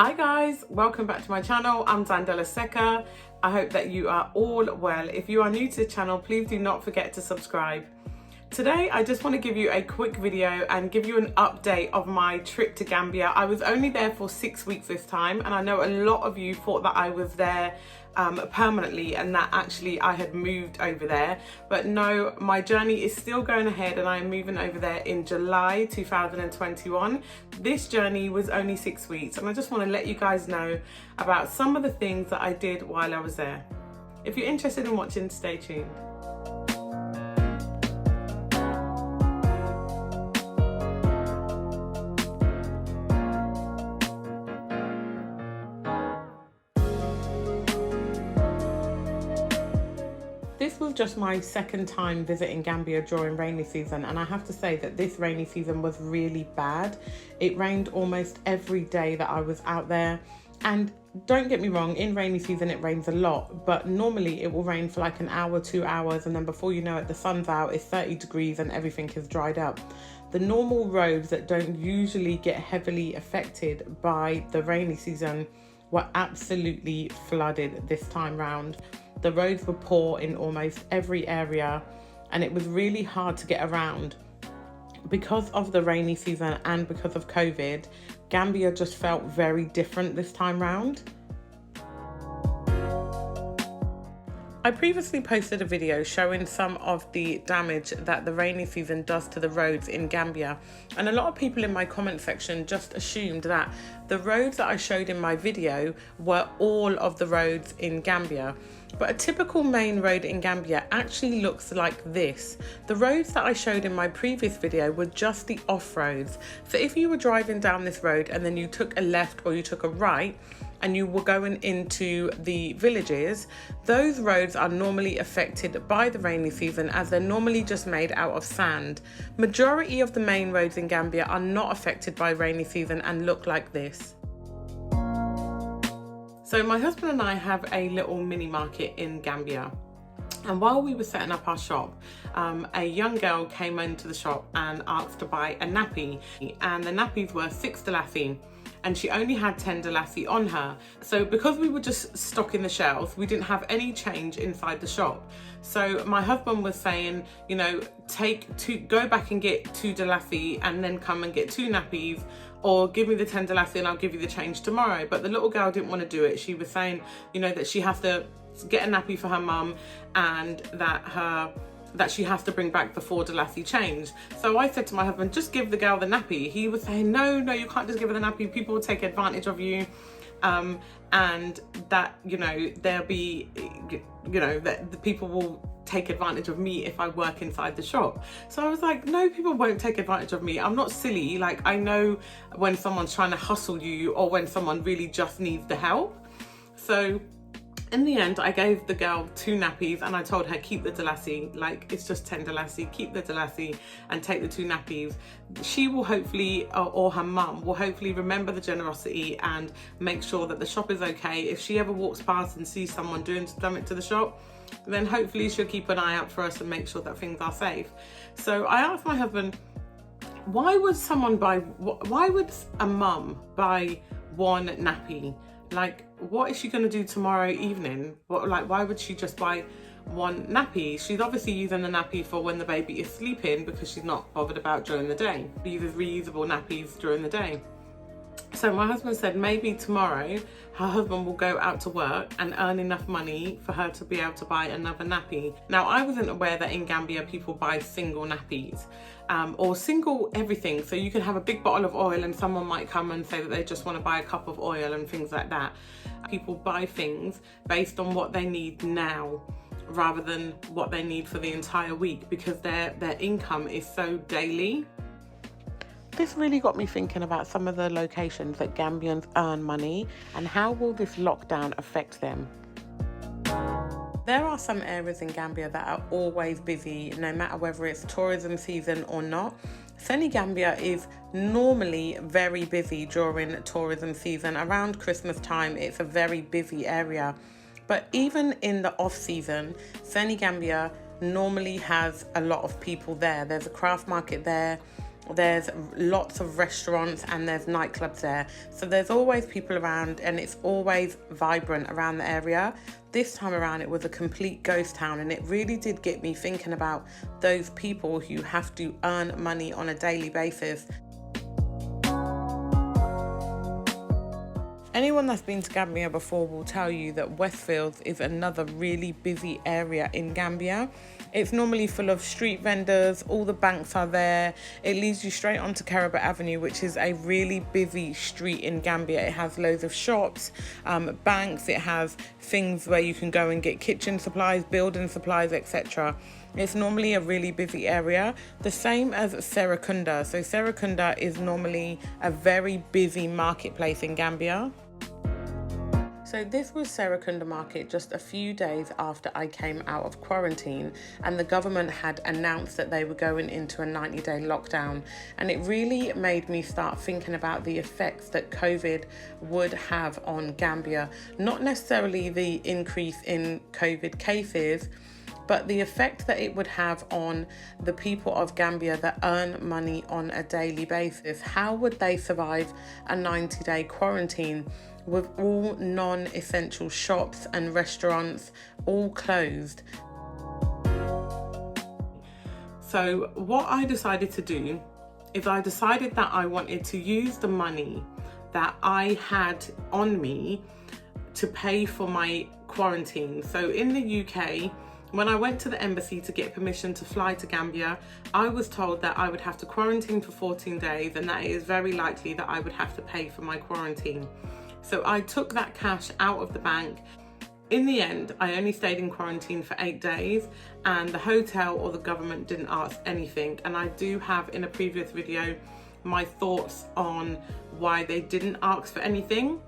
Hi guys, welcome back to my channel. I'm Zandela Seka. I hope that you are all well. If you are new to the channel, please do not forget to subscribe. Today, I just want to give you a quick video and give you an update of my trip to Gambia. I was only there for 6 weeks this time, and I know a lot of you thought that I was there permanently and that actually I had moved over there. But no, my journey is still going ahead and I am moving over there in July 2021. This journey was only 6 weeks, and I just want to let you guys know about some of the things that I did while I was there. If you're interested in watching, stay tuned. This was just my second time visiting Gambia during rainy season, and I have to say that this rainy season was really bad. It rained almost every day that I was out there, and don't get me wrong, in rainy season it rains a lot, but normally it will rain for like an hour, 2 hours, and then before you know it, the sun's out, it's 30 degrees and everything is dried up. The normal roads that don't usually get heavily affected by the rainy season were absolutely flooded this time round. The roads were poor in almost every area, and it was really hard to get around. Because of the rainy season and because of COVID, Gambia just felt very different this time round. I previously posted a video showing some of the damage that the rainy season does to the roads in Gambia, and a lot of people in my comment section just assumed that the roads that I showed in my video were all of the roads in Gambia. But a typical main road in Gambia actually looks like this. The roads that I showed in my previous video were just the off-roads. So if you were driving down this road and then you took a left or you took a right and you were going into the villages, those roads are normally affected by the rainy season as they're normally just made out of sand. Majority of the main roads in Gambia are not affected by rainy season and look like this. So my husband and I have a little mini market in Gambia, and while we were setting up our shop, a young girl came into the shop and asked to buy a nappy, and the nappies were 6 Dalasi, and she only had 10 Dalasi on her. So because we were just stocking the shelves, we didn't have any change inside the shop. So my husband was saying, you know, go back and get 2 Dalasi and then come and get 2 nappies, or give me the 10 Dalasi and I'll give you the change tomorrow. But the little girl didn't want to do it. She was saying, you know, that she has to get a nappy for her mum and that she has to bring back the 4 Dalasi change. So I said to my husband, just give the girl the nappy. He was saying, no, you can't just give her the nappy. People will take advantage of you. And that, you know, there'll be, you know, that the people will take advantage of me if I work inside the shop. So I was like, no, people won't take advantage of me. I'm not silly. Like, I know when someone's trying to hustle you or when someone really just needs the help. So in the end, I gave the girl 2 nappies and I told her, keep the Dalasi, like it's just 10 Dalasi, keep the Dalasi and take the 2 nappies. She will hopefully, or her mum will hopefully remember the generosity and make sure that the shop is okay. If she ever walks past and sees someone doing something to the shop, then hopefully she'll keep an eye out for us and make sure that things are safe. So I asked my husband, why would a mum buy 1 nappy? Like, what is she going to do tomorrow evening? Why would she just buy 1 nappy? She's obviously using the nappy for when the baby is sleeping because she's not bothered about during the day. She uses reusable nappies during the day. So my husband said maybe tomorrow her husband will go out to work and earn enough money for her to be able to buy another nappy. Now, I wasn't aware that in Gambia people buy single nappies or single everything. So you can have a big bottle of oil and someone might come and say that they just want to buy a cup of oil and things like that. People buy things based on what they need now rather than what they need for the entire week because their income is so daily. This really got me thinking about some of the locations that Gambians earn money and how will this lockdown affect them. There are some areas in Gambia that are always busy, no matter whether it's tourism season or not. Senegambia is normally very busy during tourism season. Around Christmas time, it's a very busy area. But even in the off season, Senegambia normally has a lot of people there. There's a craft market there. there's lots of restaurants and there's nightclubs there. So there's always people around and it's always vibrant around the area. This time around it was a complete ghost town, and it really did get me thinking about those people who have to earn money on a daily basis. Anyone that's been to Gambia before will tell you that Westfields is another really busy area in Gambia. It's normally full of street vendors, all the banks are there. It leads you straight onto Caraba Avenue, which is a really busy street in Gambia. It has loads of shops, banks, it has things where you can go and get kitchen supplies, building supplies, etc. It's normally a really busy area, the same as Serekunda. So Serekunda is normally a very busy marketplace in Gambia. So this was Serekunda Market just a few days after I came out of quarantine, and the government had announced that they were going into a 90-day lockdown, and it really made me start thinking about the effects that COVID would have on Gambia. Not necessarily the increase in COVID cases, but the effect that it would have on the people of Gambia that earn money on a daily basis. How would they survive a 90-day quarantine with all non-essential shops and restaurants all closed? So what I decided to do is I decided that I wanted to use the money that I had on me to pay for my quarantine. So in the UK, when I went to the embassy to get permission to fly to Gambia, I was told that I would have to quarantine for 14 days and that it is very likely that I would have to pay for my quarantine. So I took that cash out of the bank. In the end, I only stayed in quarantine for 8 days, and the hotel or the government didn't ask anything. And I do have in a previous video my thoughts on why they didn't ask for anything.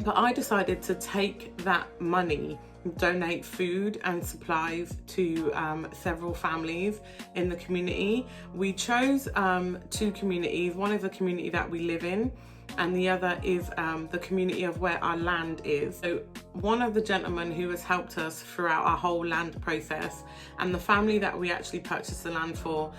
But I decided to take that money, donate food and supplies to several families in the community. We chose 2 communities. One is a community that we live in, and the other is the community of where our land is. So one of the gentlemen who has helped us throughout our whole land process, and the family that we actually purchased the land for,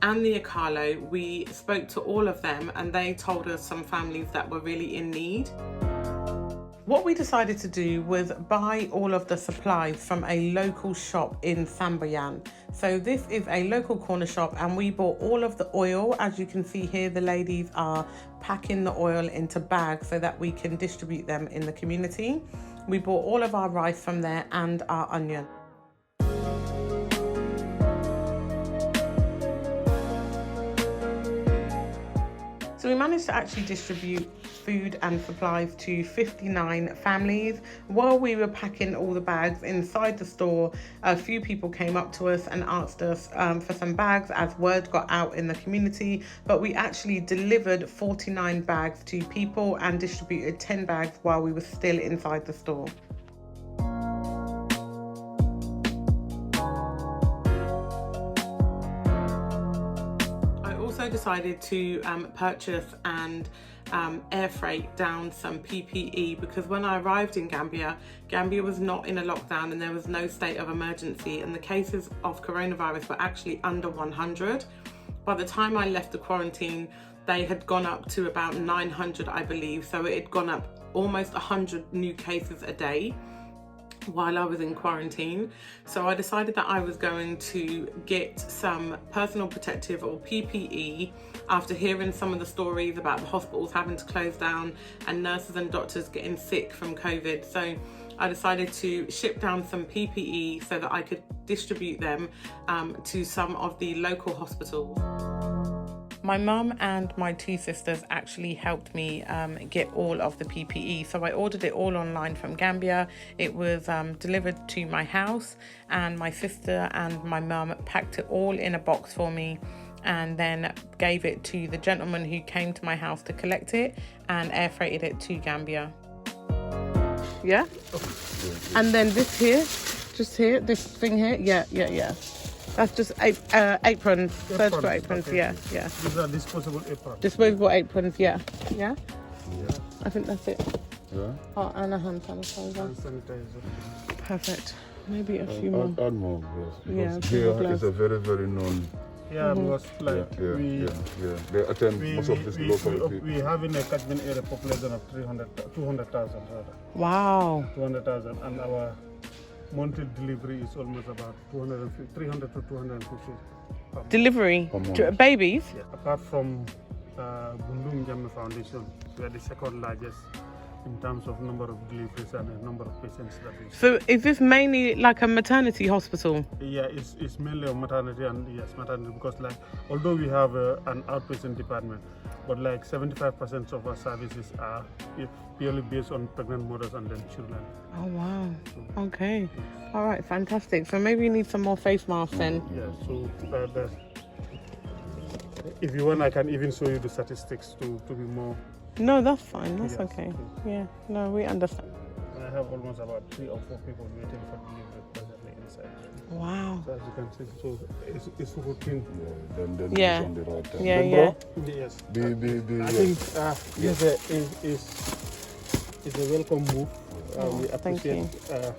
and the Akalo, we spoke to all of them and they told us some families that were really in need. What we decided to do was buy all of the supplies from a local shop in Sambayan. So this is a local corner shop, and we bought all of the oil. As you can see here, the ladies are packing the oil into bags so that we can distribute them in the community. We bought all of our rice from there and our onion. So we managed to actually distribute food and supplies to 59 families. While we were packing all the bags inside the store, a few people came up to us and asked us for some bags as word got out in the community. But we actually delivered 49 bags to people and distributed 10 bags while we were still inside the store. Decided to purchase and air freight down some PPE, because when I arrived in Gambia was not in a lockdown and there was no state of emergency, and the cases of coronavirus were actually under 100. By the time I left the quarantine, they had gone up to about 900, I believe. So it had gone up almost 100 new cases a day while I was in quarantine. So I decided that I was going to get some personal protective or PPE after hearing some of the stories about the hospitals having to close down and nurses and doctors getting sick from COVID. So I decided to ship down some PPE so that I could distribute them to some of the local hospitals. My mum and my 2 sisters actually helped me get all of the PPE. So I ordered it all online from Gambia. It was delivered to my house, and my sister and my mum packed it all in a box for me and then gave it to the gentleman who came to my house to collect it and air freighted it to Gambia. Yeah? And then this here, just here, this thing here, yeah. That's just aprons, surgical aprons, okay. Yeah. These are disposable aprons. Disposable aprons, yeah. I think that's it. Yeah. Oh, and a hand sanitizer. Hand sanitizer. Perfect. Maybe a few more. Add more gloves. Yeah, Because here gloves. is a very, very known Yeah, because like They attend most of this locality. we have in a catchment area population of 200,000 rather. Wow. 200,000, and our monthly delivery is almost about 300 to 250. Delivery to babies? Yeah. Apart from Bundung Jammeh Foundation, we are the second largest in terms of number of deliveries and the number of patients that we see. So is this mainly like a maternity hospital? Yeah, it's mainly a maternity, and yes, maternity, because like although we have an outpatient department, but like 75% of our services are purely based on pregnant mothers and then children. Oh wow. Okay. All right, fantastic. So maybe you need some more face masks then. Yeah, so if you want, I can even show you the statistics to be more. No, that's fine. That's Yes, okay. okay. Yeah. No, we understand. I have almost about 3 or 4 people waiting for delivery presently inside. Wow. So as you can see, so it's routine. Then Yeah. it's on the right time. Yeah, Then, yeah. Yes. I think it's a welcome move. We thank you. appreciate.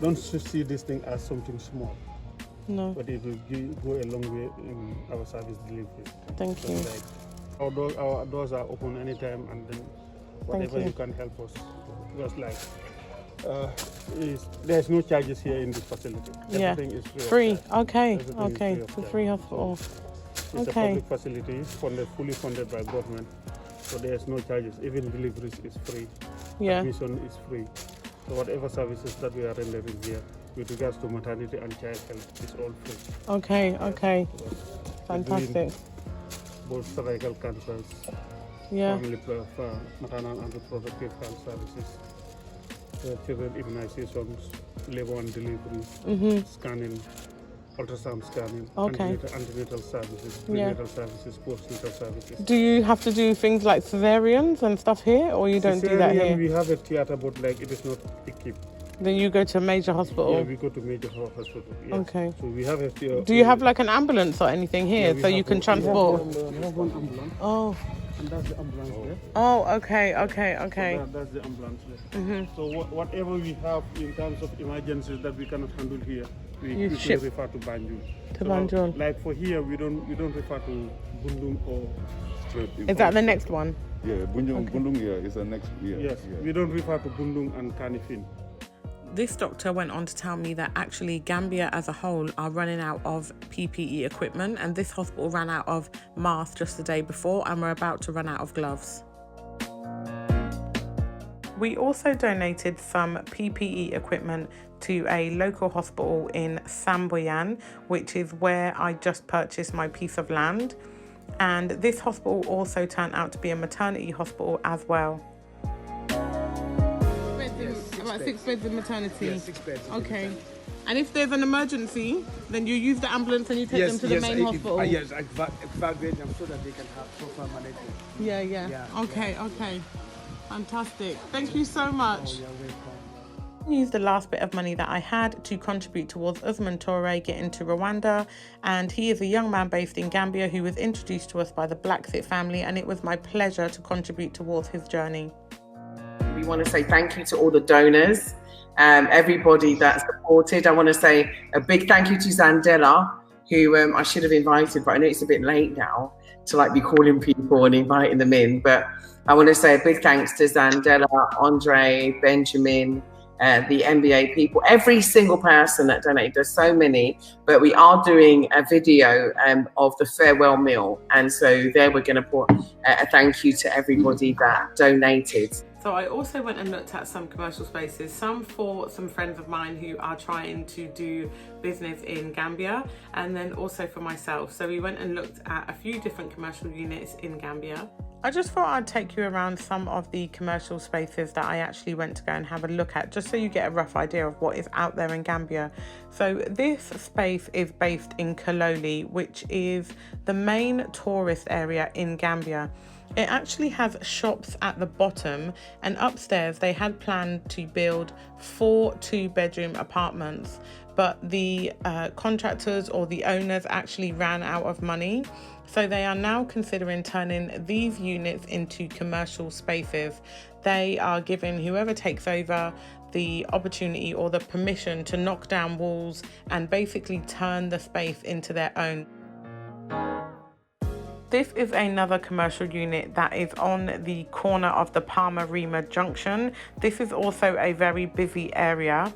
Don't see this thing as something small, No, but it will go a long way in our service delivery. thank So you. like our doors are open anytime, and then whatever you. you can help us. Because like there's no charges here in this facility. Yeah. Everything is Free. Okay. Everything is Okay. free of It's a charge. free hospital. It's a Okay. public facility, fully funded by government, so there's no charges. Even deliveries is free. Yeah. Admission is free. So whatever services that we are rendering here with regards to maternity and child health is all free. Okay. Okay. We're doing Fantastic. both cervical cancers, Yeah. family maternal and reproductive health services, children immunizations, labor and delivery, scanning, ultrasound scanning, Okay. antenatal services, Yeah. prenatal services, postnatal services. Do you have to do things like cesareans and stuff here, or you don't do that Cesarean, here? we have a theater, but like it is not equipped. Then you go to a major hospital. Yeah, we go to major hospital. Yes. Okay. So we have a theater. Do you have like an ambulance or anything here we so you have can we transport? have one ambulance, Oh. and that's the ambulance there. Oh. Okay. Okay. Okay. That's the ambulance there. So whatever we have in terms of emergencies that we cannot handle here, we You quickly ship refer to Banjul. to Banjul. Like for here, we don't refer to Bundung or Straight in Is that the next one? Yeah, Bundung is the next year. yes, we don't refer to Bundung and Kanifing. This doctor went on to tell me that actually Gambia as a whole are running out of PPE equipment, and this hospital ran out of masks just the day before, and we're about to run out of gloves. We also donated some PPE equipment to a local hospital in Samboyan, which is where I just purchased my piece of land. And this hospital also turned out to be a maternity hospital as well. About 6 beds in maternity. Yes, 6 beds. Okay. And if there's an emergency, then you use the ambulance and you take them to the main hospital? Yes, I evacuate them so that they can have proper management. Yeah. Yeah, Okay. Fantastic. Thank you so much. You're welcome. I used the last bit of money that I had to contribute towards Usman Toure getting to Rwanda, and he is a young man based in Gambia who was introduced to us by the Bla Xit family, and it was my pleasure to contribute towards his journey. We want to say thank you to all the donors, everybody that supported. I want to say a big thank you to Zandela, who I should have invited, but I know it's a bit late now to be calling people and inviting them in. But I want to say a big thanks to Zandela, Andre, Benjamin, the NBA people, every single person that donated. There's so many, but we are doing a video of the farewell meal. And so there we're going to put a thank you to everybody that donated. So I also went and looked at some commercial spaces, some for some friends of mine who are trying to do business in Gambia, and then also for myself. So we went and looked at a few different commercial units in Gambia. I just thought I'd take you around some of the commercial spaces that I actually went to go and have a look at, just so you get a rough idea of what is out there in Gambia. So this space is based in Kololi, which is the main tourist area in Gambia. It actually has shops at the bottom, and upstairs they had planned to build 4 2-bedroom apartments, but the contractors or the owners actually ran out of money. So they are now considering turning these units into commercial spaces. They are giving whoever takes over the opportunity or the permission to knock down walls and basically turn the space into their own. This is another commercial unit that is on the corner of the Palma Rima Junction. This is also a very busy area.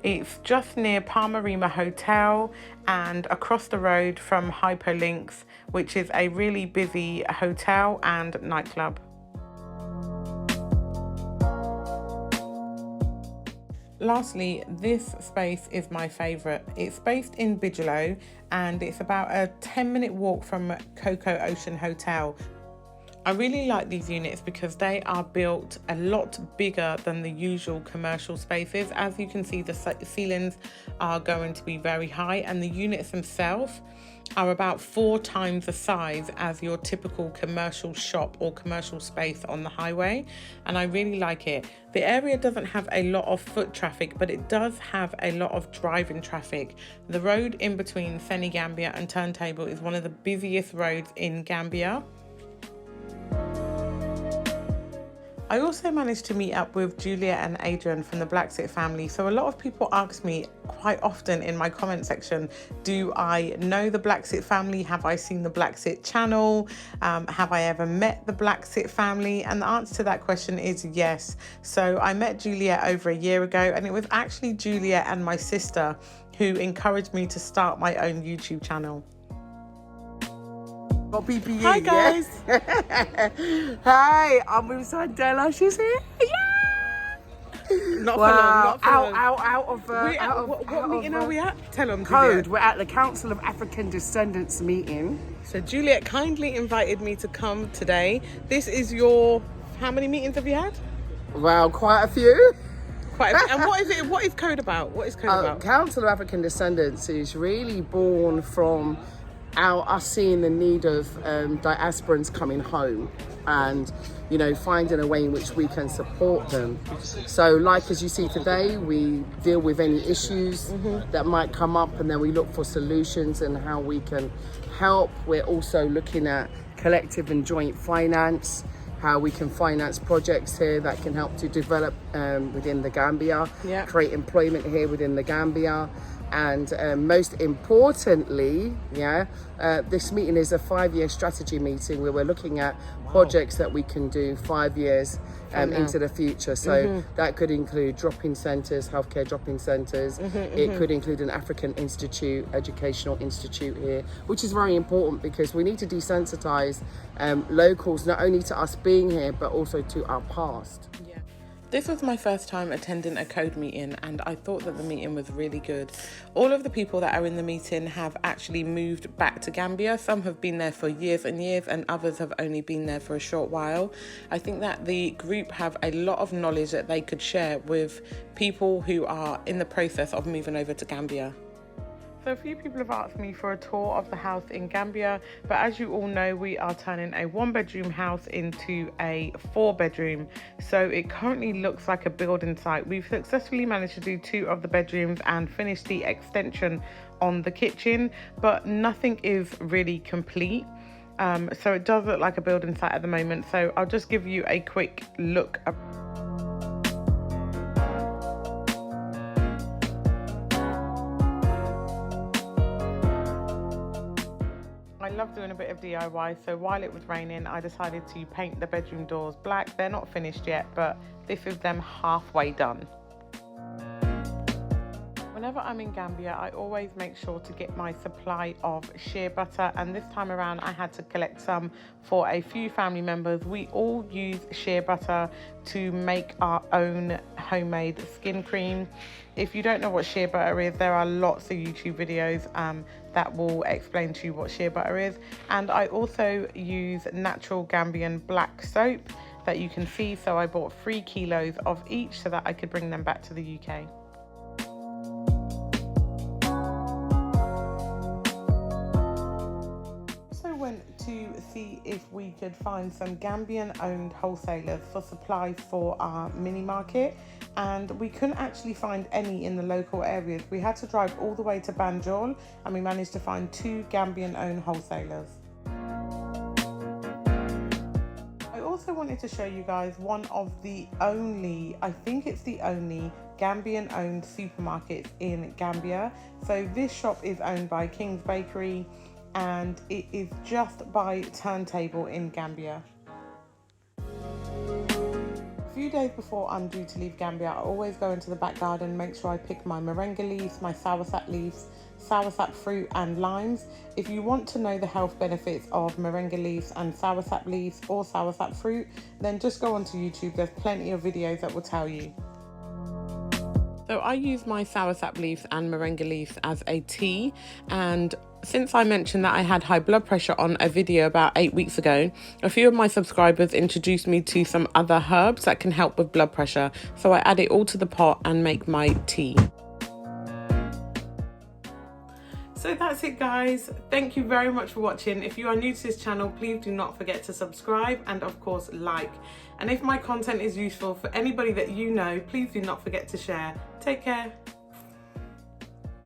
It's just near Palma Rima Hotel and across the road from Hyperlinks, which is a really busy hotel and nightclub. Lastly, this space is my favourite. It's based in Bigelow and it's about a 10-minute walk from Coco Ocean Hotel. I really like these units because they are built a lot bigger than the usual commercial spaces. As you can see, the ceilings are going to be very high and the units themselves are about 4 times the size as your typical commercial shop or commercial space on the highway, and I really like it. The area doesn't have a lot of foot traffic, but it does have a lot of driving traffic. The road in between Senegambia and Turntable is one of the busiest roads in Gambia. I also managed to meet up with Julia and Adrian from the Bla Xit family. So a lot of people ask me quite often in my comment section, do I know the Bla Xit family? Have I seen the Bla Xit channel? Have I ever met the Bla Xit family? And the answer to that question is yes. So I met Julia over a year ago, and it was actually Julia and my sister who encouraged me to start my own YouTube channel. BPU, Hi guys. Yeah? Hi, I'm with Sandela. She's here. Yeah. Not Wow. for long, not for long. Out of What meeting are we at? Tell them. COAD. Juliet. We're at the Council of African Descendants meeting. So Juliet kindly invited me to come today. This is your, how many meetings have you had? Wow, quite a few. Quite a few. And what is it? What is COAD about? What is COAD about? Council of African Descendants is really born from us seeing the need of diasporans coming home and, you know, finding a way in which we can support them. So like as you see today, we deal with any issues that might come up, and then we look for solutions and how we can help. We're also looking at collective and joint finance, how we can finance projects here that can help to develop within the Gambia, create employment here within the Gambia. And most importantly, this meeting is a 5-year strategy meeting where we're looking at projects that we can do 5 years into the future. So that could include drop-in centres, healthcare drop-in centres. It could include an African institute, educational institute here, which is very important because we need to desensitise locals, not only to us being here, but also to our past. This was my first time attending a COAD meeting, and I thought that the meeting was really good. All of the people that are in the meeting have actually moved back to Gambia. Some have been there for years and years, and others have only been there for a short while. I think that the group have a lot of knowledge that they could share with people who are in the process of moving over to Gambia. So a few people have asked me for a tour of the house in Gambia, but as you all know, we are turning a 1-bedroom house into a 4-bedroom. So it currently looks like a building site. We've successfully managed to do 2 of the bedrooms and finish the extension on the kitchen, but nothing is really complete. So it does look like a building site at the moment. So I'll just give you a quick look. I love doing a bit of DIY, so while it was raining, I decided to paint the bedroom doors black. They're not finished yet, but this is them halfway done. Whenever I'm in Gambia, I always make sure to get my supply of shea butter, and this time around I had to collect some for a few family members. We all use shea butter to make our own homemade skin cream. If you don't know what shea butter is, there are lots of YouTube videos that will explain to you what shea butter is. And I also use natural Gambian black soap that you can see, so I bought 3 kilos of each so that I could bring them back to the UK. To see if we could find some Gambian owned wholesalers for supplies for our mini market, and we couldn't actually find any in the local areas. We had to drive all the way to Banjul, and we managed to find 2 Gambian owned wholesalers. I also wanted to show you guys one of the only, I think it's the only Gambian owned supermarkets in Gambia. So this shop is owned by King's Bakery. and it is just by Turntable in Gambia. A few days before I'm due to leave Gambia, I always go into the back garden, make sure I pick my moringa leaves, my soursop leaves, soursop fruit and limes. If you want to know the health benefits of moringa leaves and soursop leaves or soursop fruit, then just go onto YouTube. There's plenty of videos that will tell you. So I use my soursop leaves and moringa leaves as a tea, and since I mentioned that I had high blood pressure on a video about 8 weeks ago, a few of my subscribers introduced me to some other herbs that can help with blood pressure. So I add it all to the pot and make my tea. So that's it, guys. Thank you very much for watching. If you are new to this channel, please do not forget to subscribe and of course like. And if my content is useful for anybody that you know, please do not forget to share. Take care.